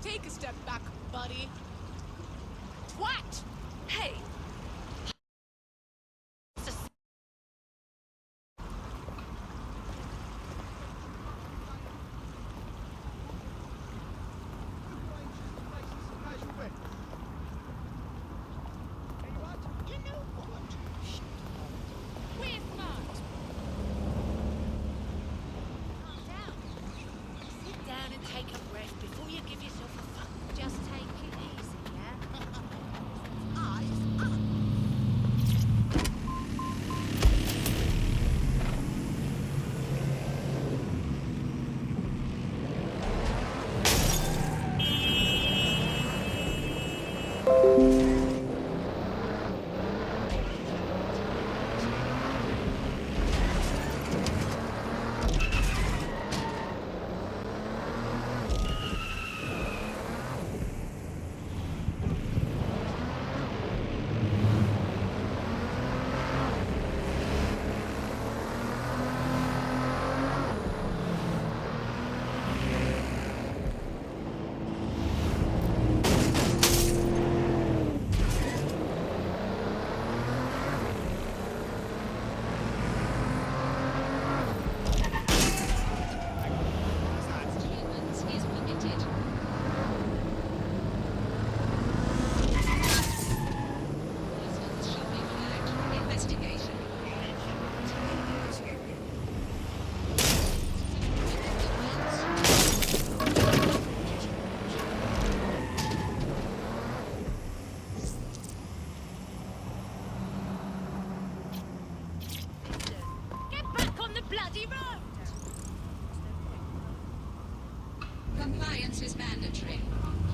Take a step back, buddy. Twat! Hey! Compliance is mandatory.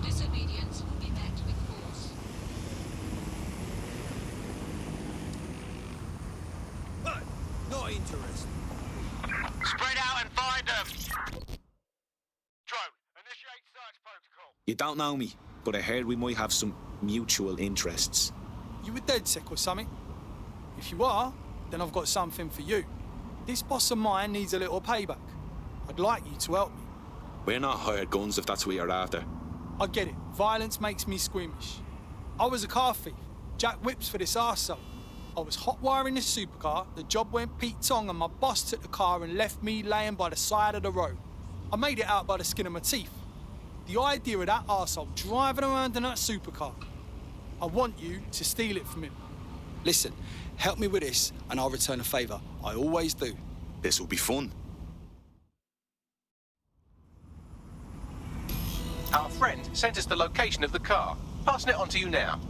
Disobedience will be met with force. But not interested. Spread out and find them! Drone, initiate search protocol. You don't know me, but I heard we might have some mutual interests. You were dead sick or something? If you are, then I've got something for you. This boss of mine needs a little payback. I'd like you to help me. We're not hired guns if that's what you're after. I get it. Violence makes me squeamish. I was a car thief. Jack whips for this arsehole. I was hot wiring this supercar, the job went Pete Tong, and my boss took the car and left me laying by the side of the road. I made it out by the skin of my teeth. The idea of that arsehole driving around in that supercar. I want you to steal it from him. Listen, help me with this and I'll return a favour. I always do. This will be fun. Our friend sent us the location of the car. Passing it on to you now.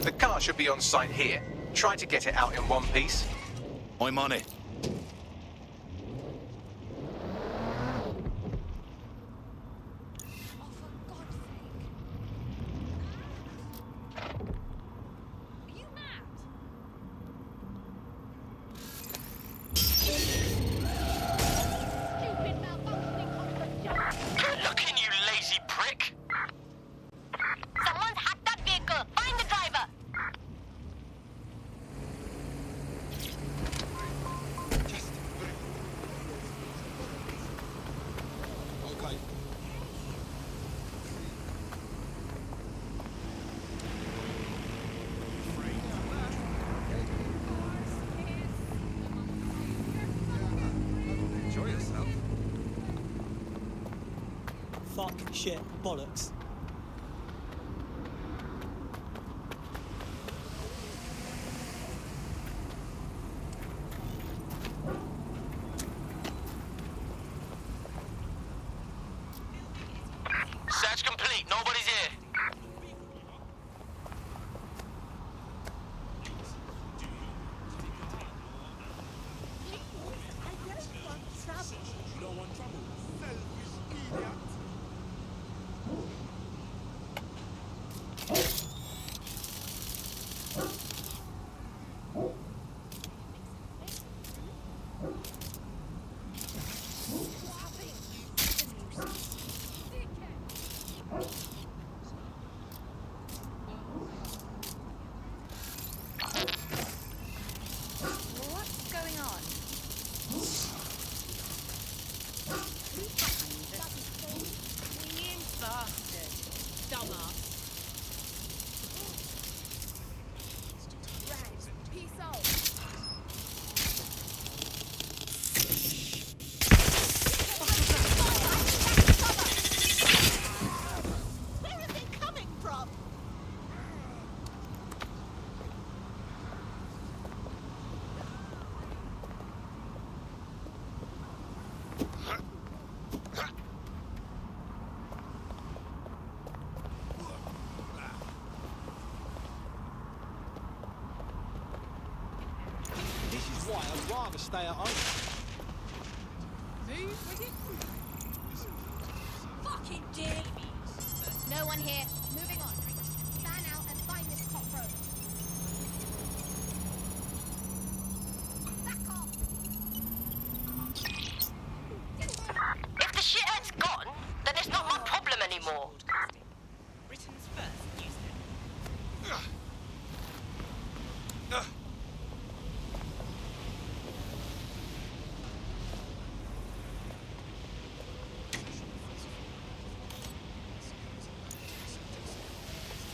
The car should be on site here. Try to get it out in one piece. I'm on it. Oh, for God's sake. Are you mad? Stupid malfunctioning constant jump. Good looking, you lazy prick. Someone's hacked that vehicle. Find the driver. Okay. Enjoy yourself. Fuck, shit, bollocks. Search complete. Nobody's here. What's going on? Swinging bastard. Dumbass. Rags, peace out. Where are they coming from? This is why I'd rather stay at home. Fucking dick. No one here. Moving on. Stand out and find this cockroach. Back off. If the shithead's gone, then it's not my problem anymore. Britain's first newsnet.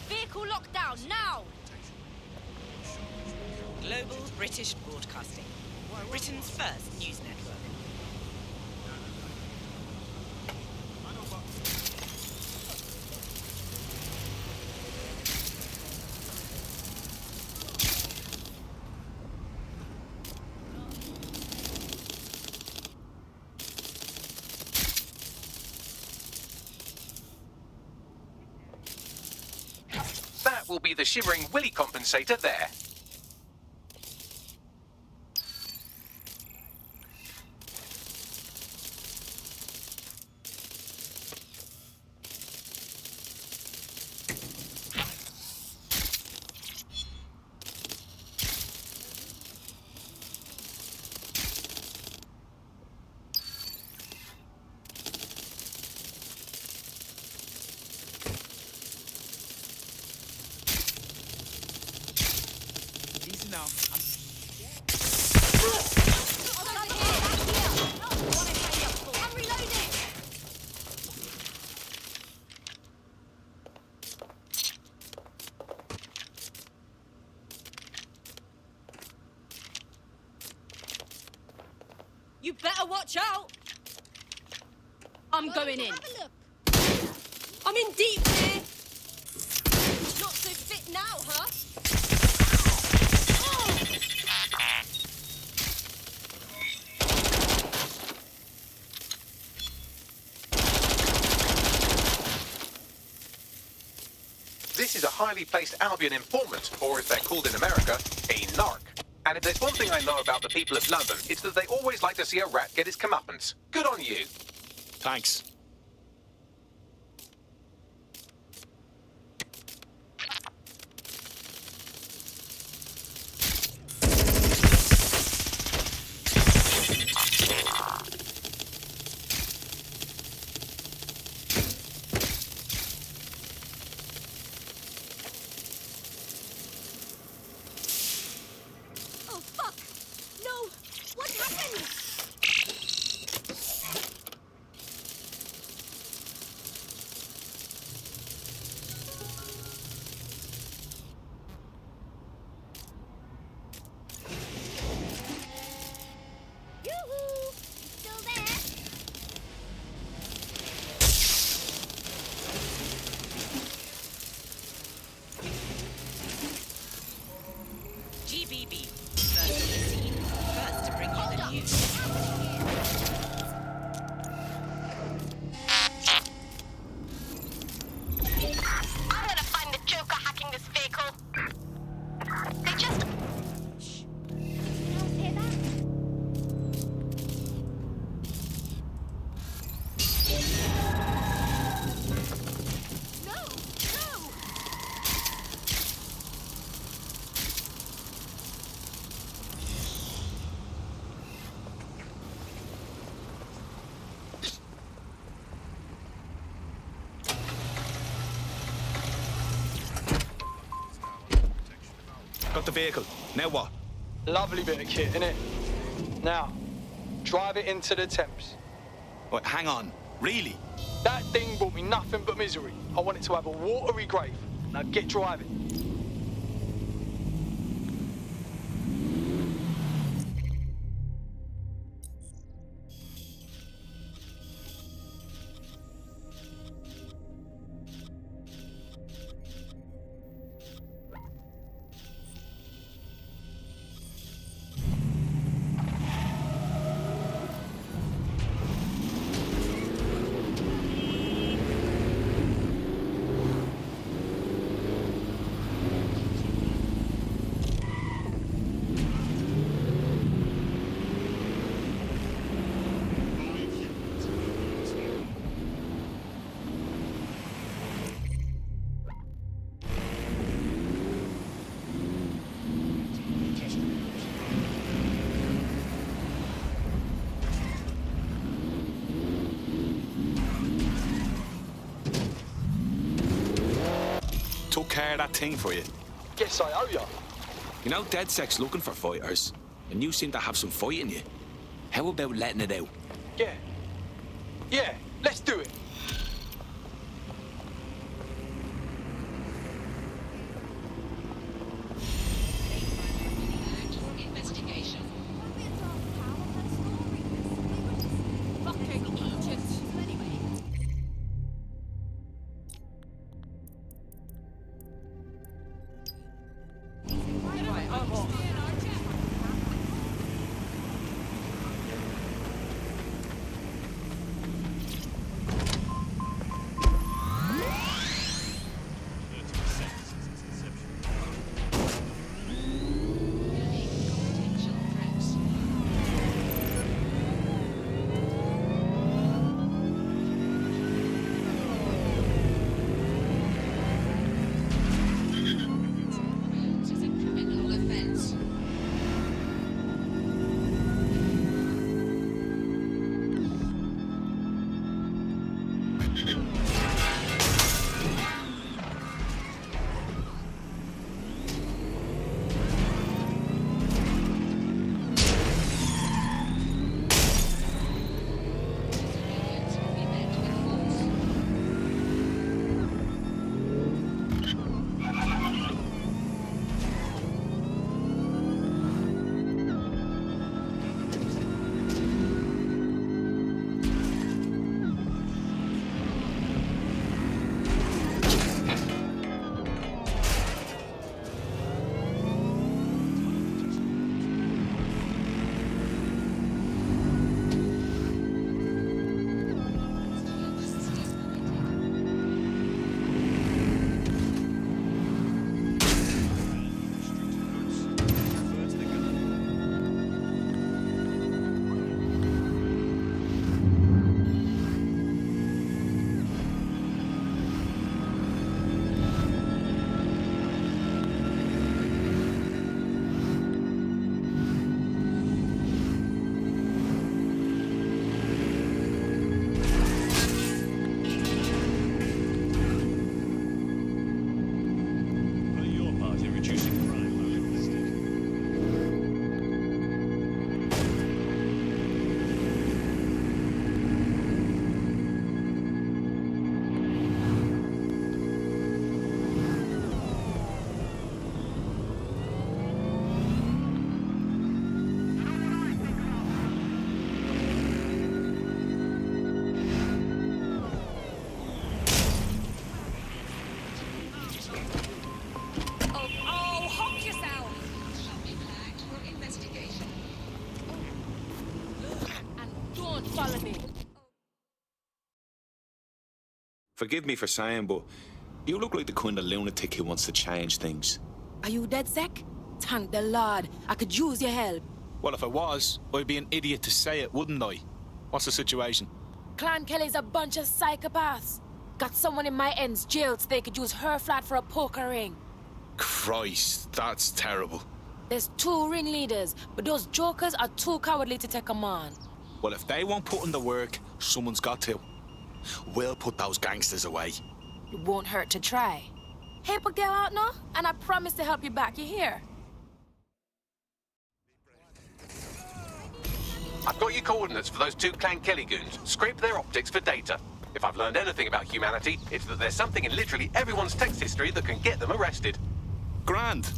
Vehicle lockdown now. Global British Broadcasting. Britain's first news network. That will be the Shivering Willy compensator there. Easy now. I'm reloading. You better watch out. I'm going in. I'm in deep here. Not so fit now, huh? This is a high highly placed Albion informant, or as they're called in America, a narc. And if there's one thing I know about the people of London, it's that they always like to see a rat get his comeuppance. Good on you. Thanks. Oh, fuck! No! What happened? Yoo-hoo! Still there? GBB. First on the scene, first to bring you the news. I'm gonna find the Joker hacking this vehicle. They just... Shh. Anyone else hear that? No! No! Got the vehicle. Now what? Lovely bit of kit, innit? Now, drive it into the Thames. Wait, hang on. Really? That thing brought me nothing but misery. I want it to have a watery grave. Now get driving. Took care of that thing for you. Guess I owe ya. You know, DedSec's looking for fighters, and you seem to have some fight in you. How about letting it out? Yeah. Yeah, let's do it. Investigation. Fucking Egypt. Anyway. Forgive me for saying, but you look like the kind of lunatic who wants to change things. Are you dead, Sec? Thank the Lord. I could use your help. Well, if I was, I'd be an idiot to say it, wouldn't I? What's the situation? Clan Kelly's a bunch of psychopaths. Got someone in my ends jailed so they could use her flat for a poker ring. Christ, that's terrible. There's 2 ringleaders, but those jokers are too cowardly to take them on. Well, if they won't put in the work, someone's got to. We'll put those gangsters away. It won't hurt to try. Help a girl out now, and I promise to help you back. You hear? I've got your coordinates for those 2 Clan Kelly goons. Scrape their optics for data. If I've learned anything about humanity, it's that there's something in literally everyone's text history that can get them arrested. Grand.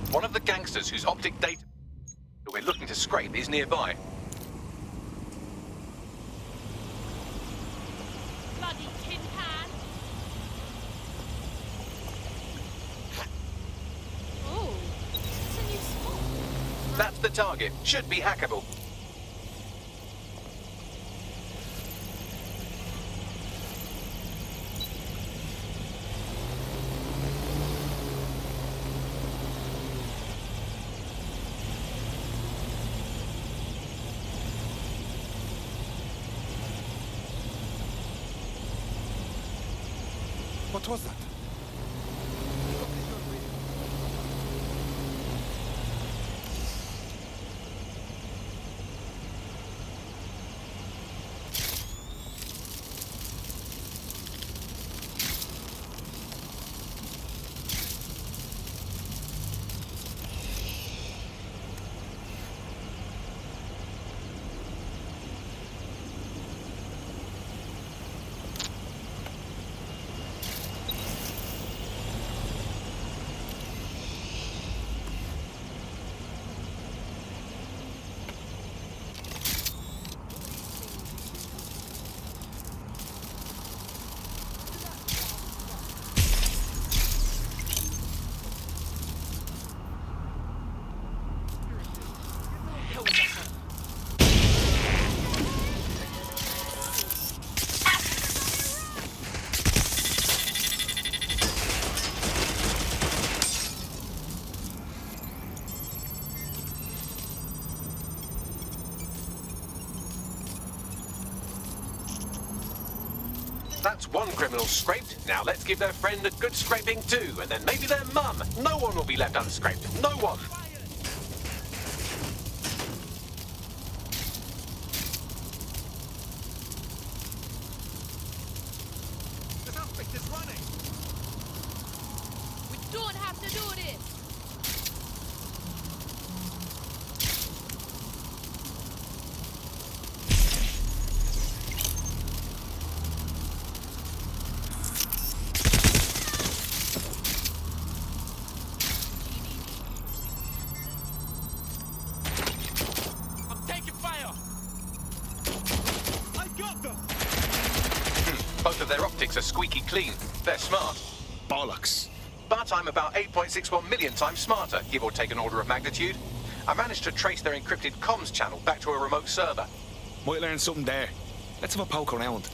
One of the gangsters whose optic data that we're looking to scrape is nearby. Bloody tin can. Oh, it's a new spot. That's the target. Should be hackable. What was that? That's one criminal scraped. Now let's give their friend a good scraping too, and then maybe their mum. No one will be left unscraped. No one. The suspect is running. We don't have to do this. Both of their optics are squeaky clean. They're smart. Bollocks. But I'm about 8.61 million times smarter, give or take an order of magnitude. I managed to trace their encrypted comms channel back to a remote server. Might learn something there. Let's have a poke around.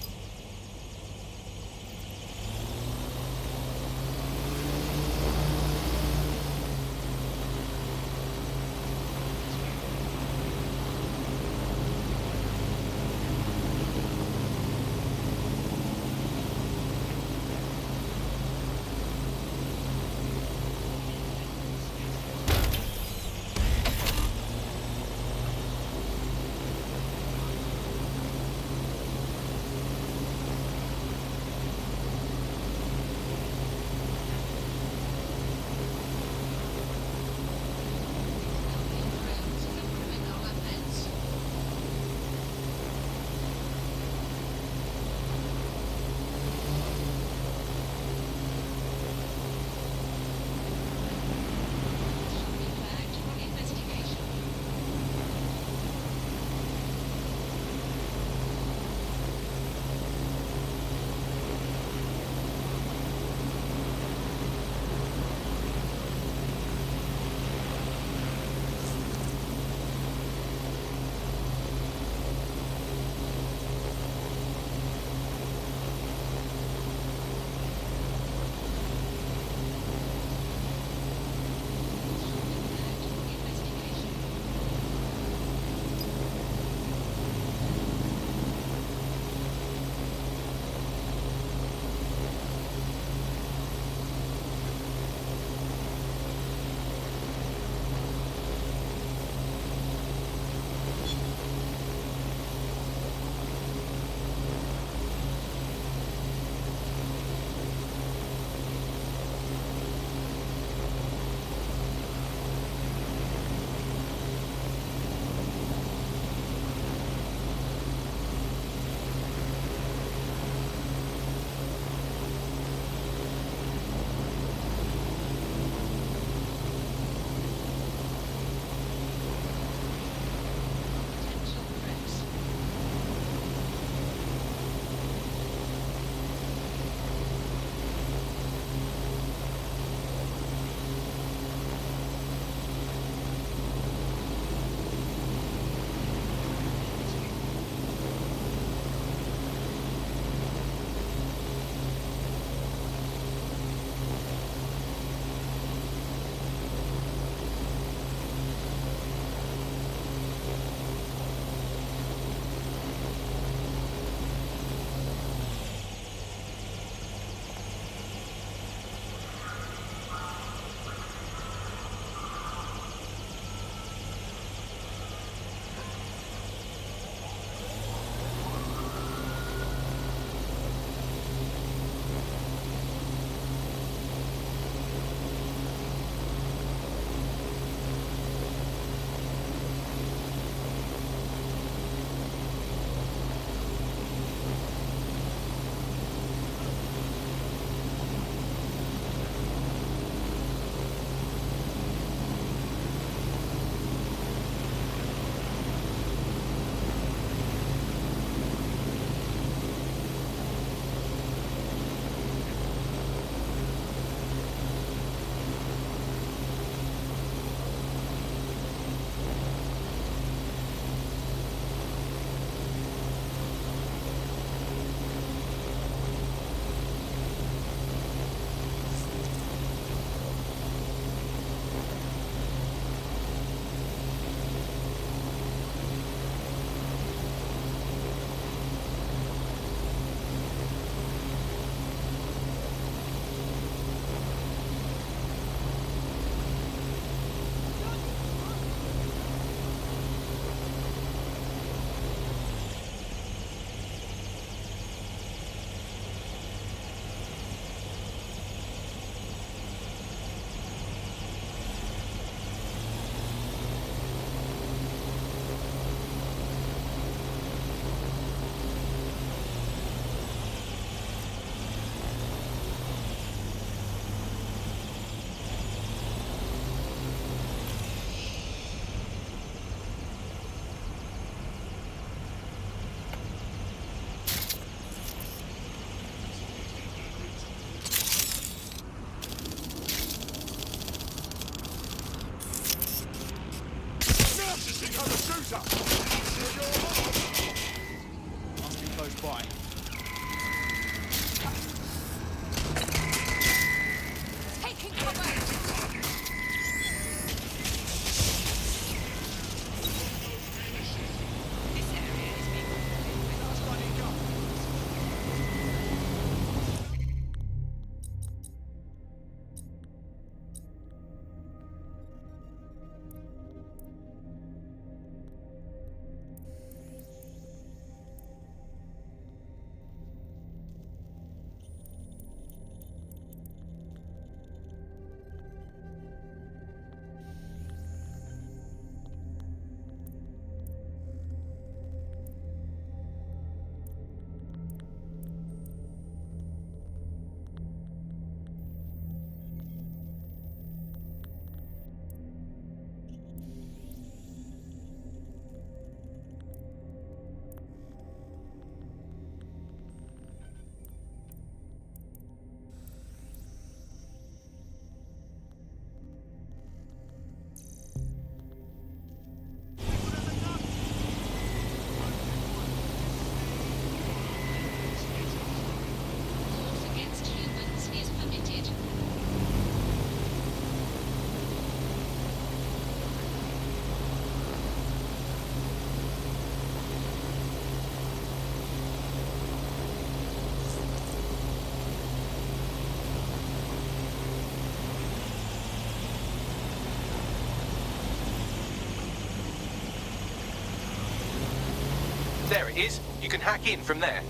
There it is. You can hack in from there.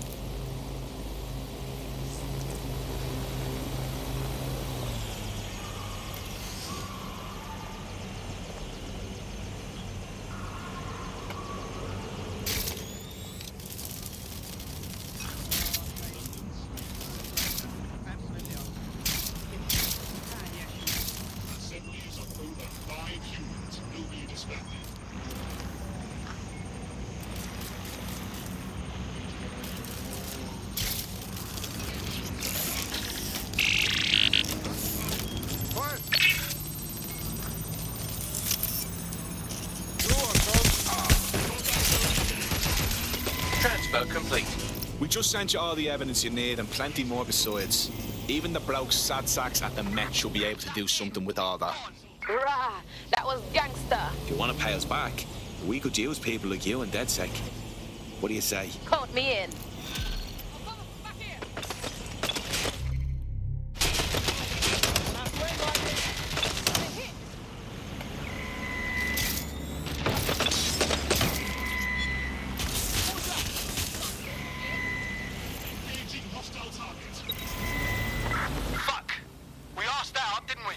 Transfer complete. We just sent you all the evidence you need and plenty more besides. Even the bloke sad sacks at the Met should be able to do something with all that. Rah, that was gangster. If you want to pay us back, we could use people like you and DedSec. What do you say? Count me in. Fuck! We asked out, didn't we?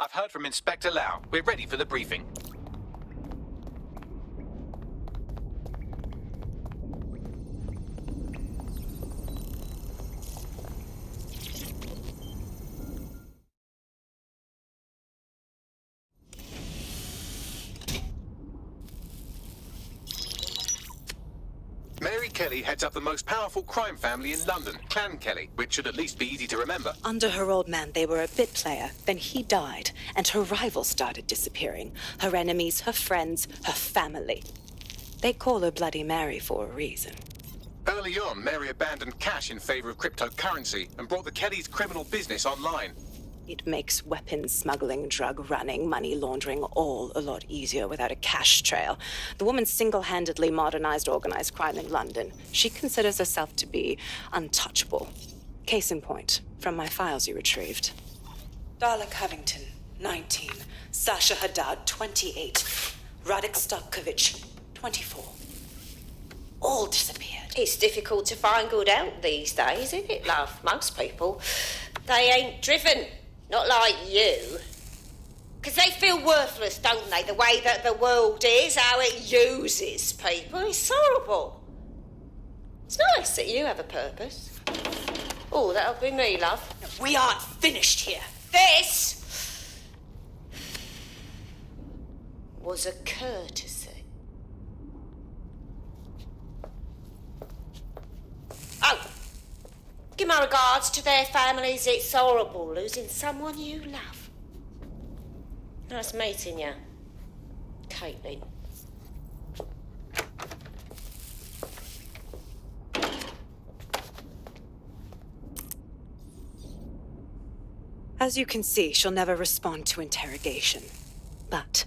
I've heard from Inspector Lau. We're ready for the briefing. Mary Kelly heads up the most powerful crime family in London, Clan Kelly, which should at least be easy to remember. Under her old man, they were a bit player. Then he died, and her rivals started disappearing. Her enemies, her friends, her family. They call her Bloody Mary for a reason. Early on, Mary abandoned cash in favor of cryptocurrency and brought the Kellys' criminal business online. It makes weapons smuggling, drug running, money laundering all a lot easier without a cash trail. The woman single-handedly modernized organized crime in London. She considers herself to be untouchable. Case in point, from my files you retrieved. Darla Covington, 19. Sasha Haddad, 28. Radek Starkovich, 24. All disappeared. It's difficult to find good help these days, isn't it, love? Most people, they ain't driven. Not like you. Because they feel worthless, don't they? The way that the world is, how it uses people. It's horrible. It's nice that you have a purpose. Oh, that'll be me, love. We aren't finished here. This was a courtesy. Oh! Give my regards to their families. It's horrible losing someone you love. Nice meeting you, Caitlin. As you can see, she'll never respond to interrogation. But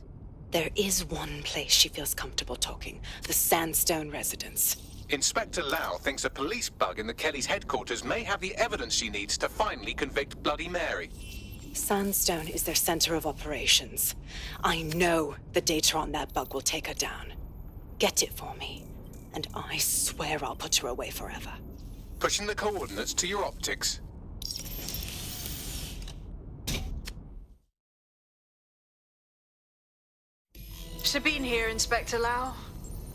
there is one place she feels comfortable talking, the Sandstone residence. Inspector Lau thinks a police bug in the Kellys' headquarters may have the evidence she needs to finally convict Bloody Mary. Sandstone is their center of operations. I know the data on that bug will take her down. Get it for me, and I swear I'll put her away forever. Pushing the coordinates to your optics. Sabine here, Inspector Lau.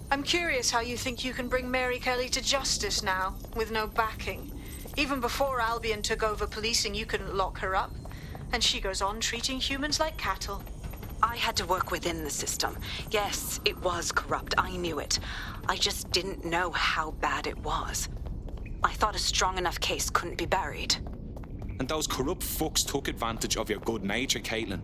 I'm curious how you think you can bring Mary Kelly to justice now, with no backing. Even before Albion took over policing, you couldn't lock her up. And she goes on treating humans like cattle. I had to work within the system. Yes, it was corrupt. I knew it. I just didn't know how bad it was. I thought a strong enough case couldn't be buried. And those corrupt fucks took advantage of your good nature, Caitlin.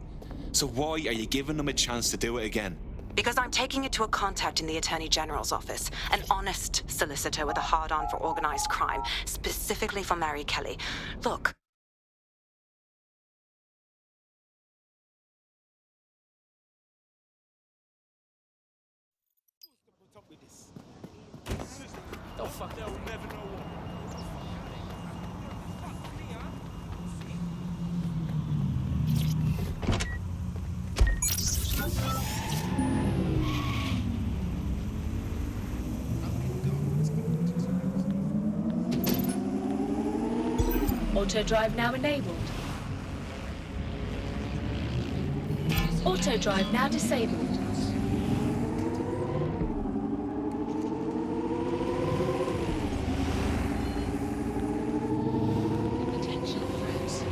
So why are you giving them a chance to do it again? Because I'm taking it to a contact in the Attorney General's office, an honest solicitor with a hard-on for organized crime, specifically for Mary Kelly. Look. Oh, fuck, they'll never know what. Auto drive now enabled. Auto drive now disabled. Potential threats.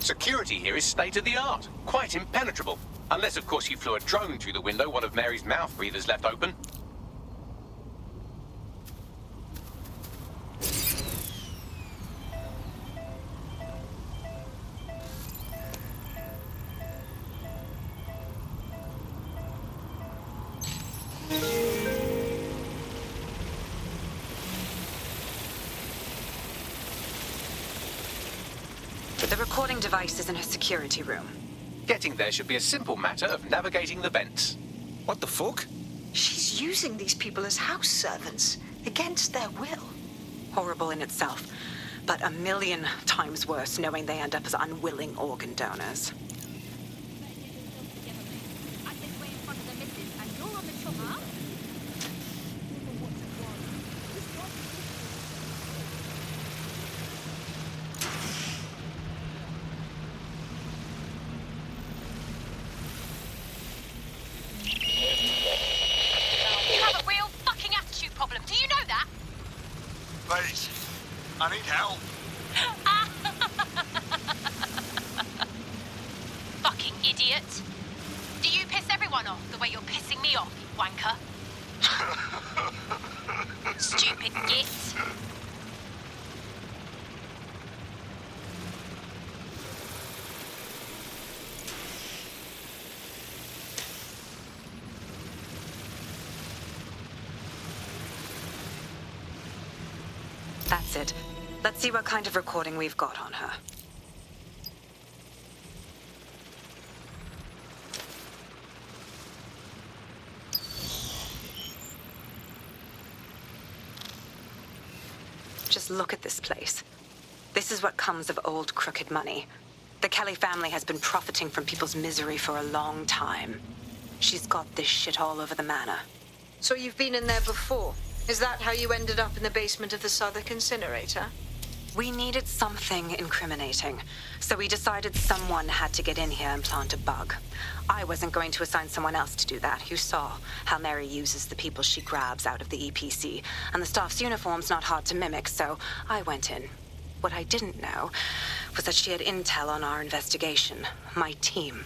Security here is state-of-the-art, quite impenetrable. Unless, of course, you flew a drone through the window one of Mary's mouth breathers left open. The recording device is in her security room. Getting there should be a simple matter of navigating the vents. What the fuck? She's using these people as house servants, against their will. Horrible in itself, but a million times worse knowing they end up as unwilling organ donors. Please, I need help. Fucking idiot. Do you piss everyone off the way you're pissing me off, you wanker? Stupid git. That's it. Let's see what kind of recording we've got on her. Just look at this place. This is what comes of old crooked money. The Kelly family has been profiting from people's misery for a long time. She's got this shit all over the manor. So you've been in there before? Is that how you ended up in the basement of the Southwark incinerator? We needed something incriminating, so we decided someone had to get in here and plant a bug. I wasn't going to assign someone else to do that. You saw how Mary uses the people she grabs out of the EPC, and the staff's uniform's not hard to mimic, so I went in. What I didn't know was that she had intel on our investigation, my team.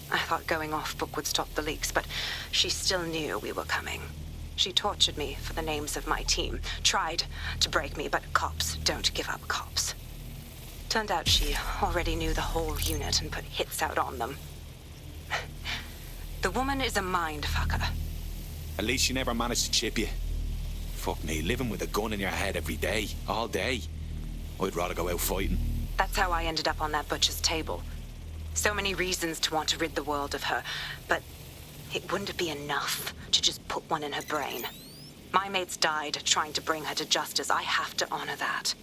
I thought going off book would stop the leaks, but she still knew we were coming. She tortured me for the names of my team, tried to break me, but cops don't give up cops. Turned out she already knew the whole unit and put hits out on them. The woman is a mind fucker. At least she never managed to chip you. Fuck me, living with a gun in your head every day, all day. I'd rather go out fighting. That's how I ended up on that butcher's table. So many reasons to want to rid the world of her, but it wouldn't be enough to just put one in her brain. My mates died trying to bring her to justice. I have to honor that.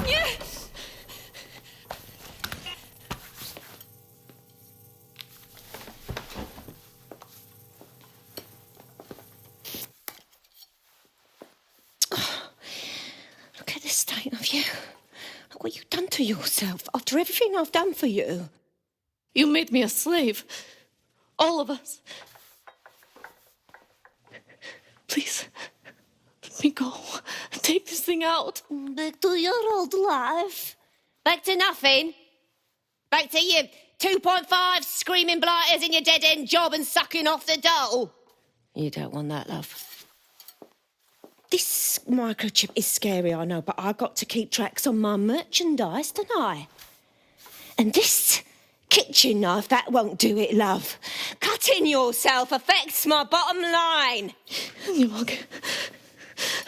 Nie! Look at the state of you. Look what you've done to yourself after everything I've done for you. You made me a slave. All of us. Please, let me go. Take this thing out. Back to your old life. Back to nothing? Back to you 2.5 screaming blighters in your dead-end job and sucking off the dole? You don't want that, love. This microchip is scary, I know, but I got to keep tracks on my merchandise, don't I? And this kitchen knife, that won't do it, love. Cutting yourself affects my bottom line. Look,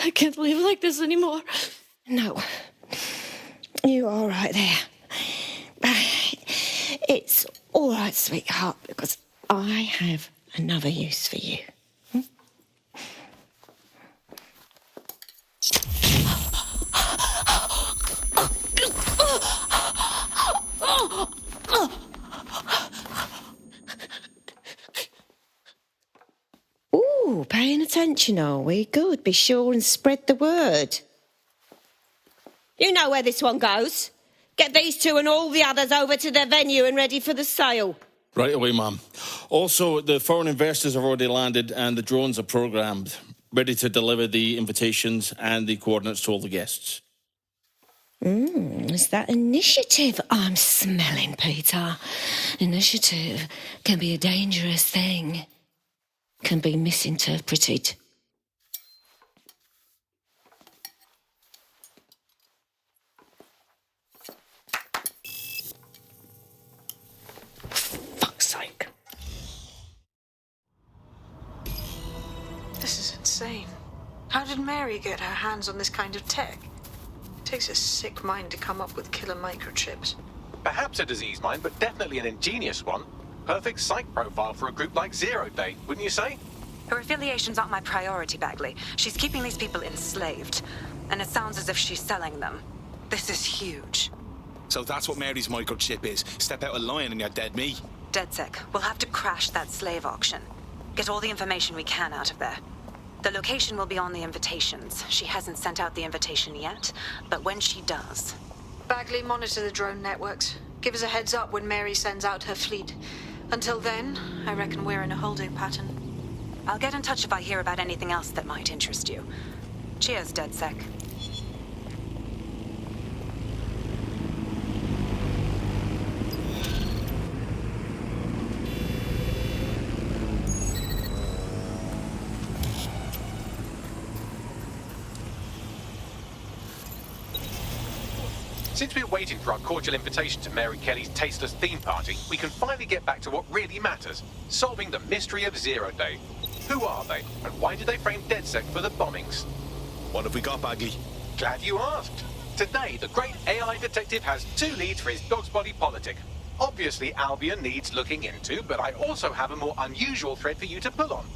I can't live like this anymore. No, you're all right there. It's all right, sweetheart, because I have another use for you. Ooh, paying attention, are we? Good. Be sure and spread the word. You know where this one goes. Get these two and all the others over to the venue and ready for the sale. Right away, Mum. Also, the foreign investors have already landed and the drones are programmed. ready to deliver the invitations and the coordinates to all the guests. It's that initiative I'm smelling, Peter. Initiative can be a dangerous thing. Can be misinterpreted. Fuck's sake. This is insane. How did Mary get her hands on this kind of tech? It takes a sick mind to come up with killer microchips. Perhaps a disease mind, but definitely an ingenious one. Perfect psych profile for a group like Zero Day, wouldn't you say? Her affiliations aren't my priority, Bagley. She's keeping these people enslaved. And it sounds as if she's selling them. This is huge. So that's what Mary's microchip is. Step out of line and you're dead meat. DedSec, we'll have to crash that slave auction. Get all the information we can out of there. The location will be on the invitations. She hasn't sent out the invitation yet, but when she does... Bagley, monitor the drone networks. Give us a heads up when Mary sends out her fleet. Until then, I reckon we're in a holding pattern. I'll get in touch if I hear about anything else that might interest you. Cheers, DedSec. Since we're waiting for our cordial invitation to Mary Kelly's tasteless theme party, we can finally get back to what really matters, solving the mystery of Zero Day. Who are they, and why did they frame DedSec for the bombings? What have we got, Bagley? Glad you asked. Today, the great AI detective has 2 leads for his dog's body politic. Obviously, Albion needs looking into, but I also have a more unusual thread for you to pull on.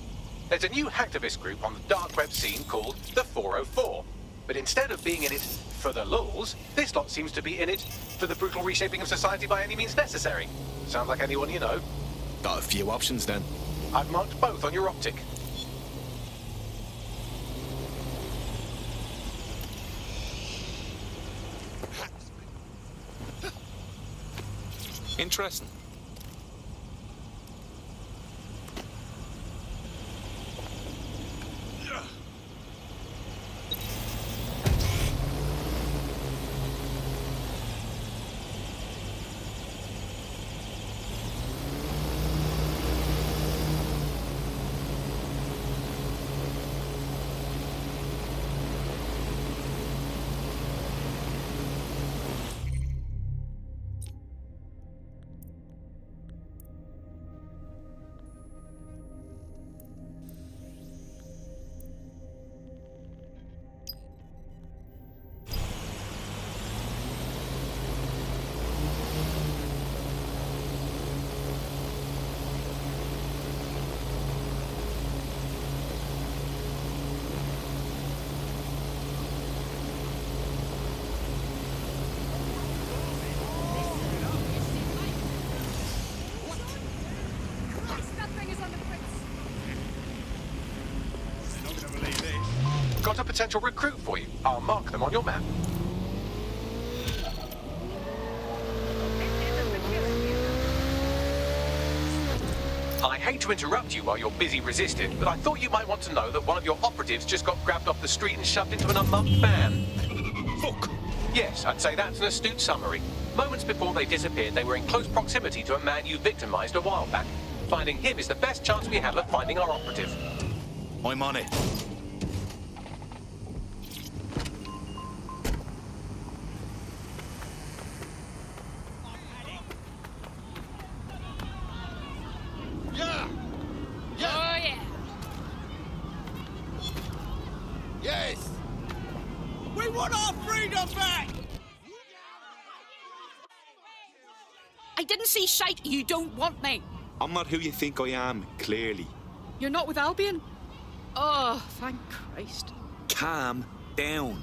There's a new hacktivist group on the dark web scene called the 404. But instead of being in it for the lulz, this lot seems to be in it for the brutal reshaping of society by any means necessary. Sounds like anyone you know. Got a few options then. I've marked both on your optic. Interesting. Got a potential recruit for you. I'll mark them on your map. I hate to interrupt you while you're busy resisting, but I thought you might want to know that one of your operatives just got grabbed off the street and shoved into an unmarked van. Fuck! Yes, I'd say that's an astute summary. Moments before they disappeared, they were in close proximity to a man you victimized a while back. Finding him is the best chance we have of finding our operative. I'm on it. Yeah! Yeah! Oh, yeah. Yes! We want our freedom back! I didn't see shite. You don't want me. I'm not who you think I am, clearly. You're not with Albion? Oh, thank Christ. Calm down.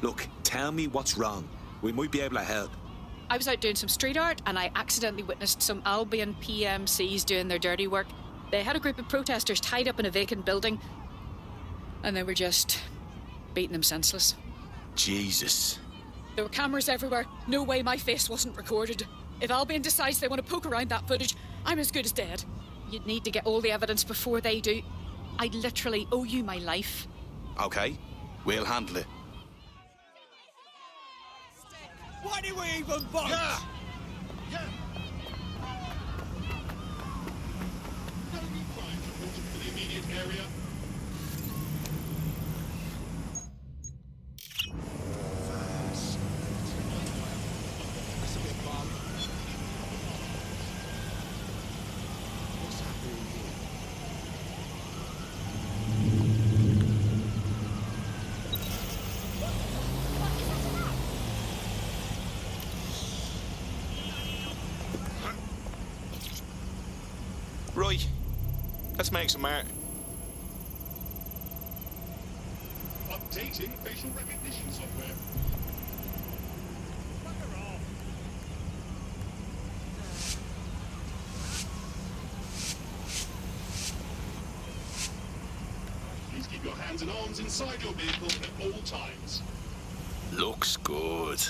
Look, tell me what's wrong. We might be able to help. I was out doing some street art and I accidentally witnessed some Albion PMCs doing their dirty work. They had a group of protesters tied up in a vacant building and they were just beating them senseless. Jesus. There were cameras everywhere. No way my face wasn't recorded. If Albion decides they want to poke around that footage, I'm as good as dead. You'd need to get all the evidence before they do. I literally owe you my life. Okay, we'll handle it. Why do we even bother? Yeah! Yeah! Enemy crime reported for the immediate area. That's a bit bomb. What's happening here? Right, let's make some art. Updating facial recognition software. Please keep your hands and arms inside your vehicle at all times. Looks good.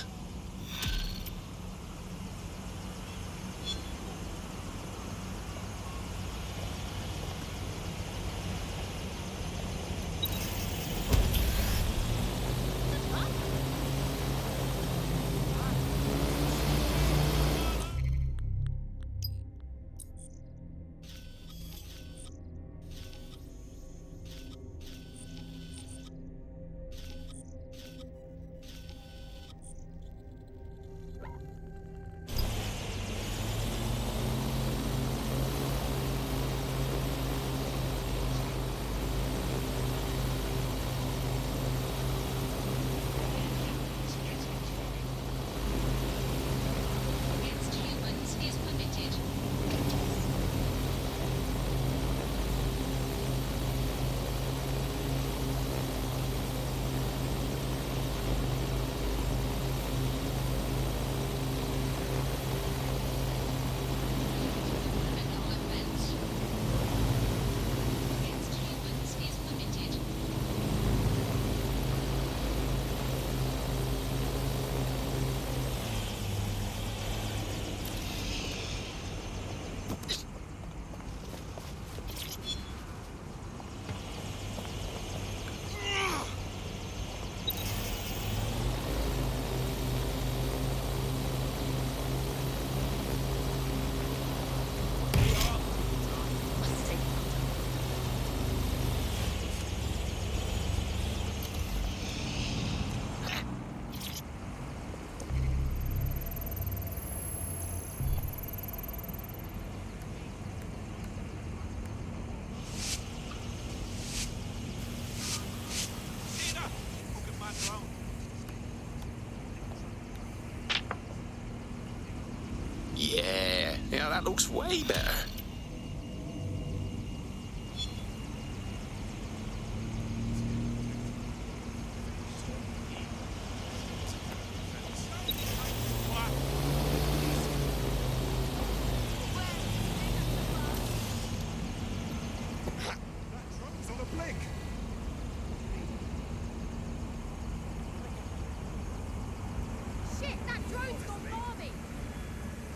Against humans is permitted. Acknowledgements. Against humans is permitted. Yeah, that looks way better. Shit, that drone's gone balmy!